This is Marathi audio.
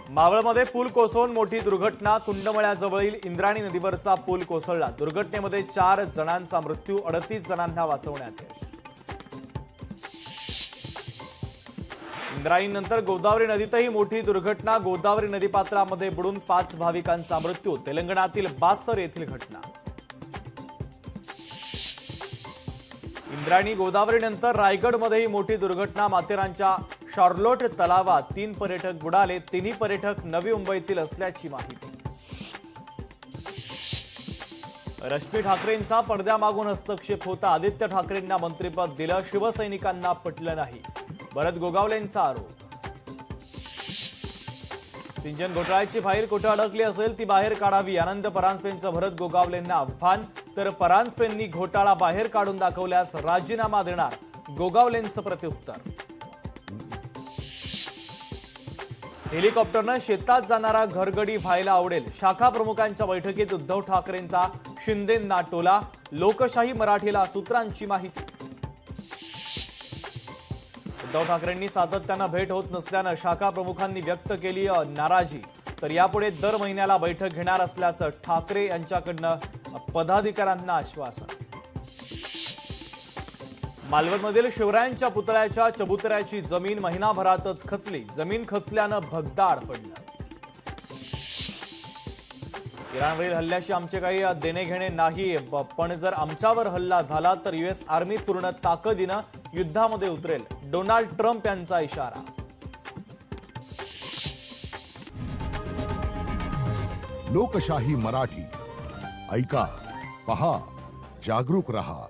मावळमध्ये पूल कोसळून मोठी दुर्घटना। कुंडमळ्याजवळील इंद्रायणी नदीवरचा पूल कोसळला। दुर्घटनेमध्ये 4 जणांचा मृत्यू, 38 जणांना वाचवण्यात यश। इंद्रायणीनंतर गोदावरी नदीतही मोठी दुर्घटना। गोदावरी नदीपात्रामध्ये बुडून 5 भाविकांचा मृत्यू। तेलंगणातील बास्तर येथील घटना। इंद्रायणी गोदावरी नंतर रायगडमध्येही मोठी दुर्घटना। माथेरानच्या शार्लोट तलावात 3 पर्यटक बुडाले। 3ही पर्यटक नवी मुंबईतील असल्याची माहिती। रश्मी ठाकरेंचा पडद्यामागून हस्तक्षेप होता। आदित्य ठाकरेंना मंत्रिपद दिलं, शिवसैनिकांना पटलं नाही, भरत गोगावलेंचा आरोप। सिंचन घोटाळ्याची फाईल कुठे अडकली असेल ती बाहेर काढावी, आनंद परांजपेंचं भरत गोगावलेंना आव्हान। तर परांजपेंनी घोटाळा बाहेर काढून दाखवल्यास राजीनामा देणार, गोगावलेंचं प्रत्युत्तर। हेलिकॉप्टरनं शेतात जाणारा घरगडी व्हायला आवडेल, शाखा प्रमुखांच्या बैठकीत उद्धव ठाकरेंचा शिंदेंना टोला। लोकशाही मराठीला सूत्रांची माहिती। उद्धव ठाकरेंनी सातत्यानं भेट होत नसल्यानं शाखा प्रमुखांनी व्यक्त केली नाराजी। तर यापुढे दर महिन्याला बैठक घेणार असल्याचं ठाकरे यांच्याकडनं पदाधिकाऱ्यांना आश्वासन। मालवणमधील शिवरायांच्या पुतळ्याच्या चबुतऱ्याची जमीन महिनाभरातच खचली। जमीन खचल्यानं भगदाड पडलं। इराणवरील हल्ल्याशी आमचे काही देणे घेणे नाही, पण जर आमच्यावर हल्ला झाला तर यूएस आर्मी पूर्ण ताकदीनं युद्धामध्ये उतरेल, डोनाल्ड ट्रम्प यांचा इशारा। लोकशाही मराठी ऐका, पहा, जागरूक रहा।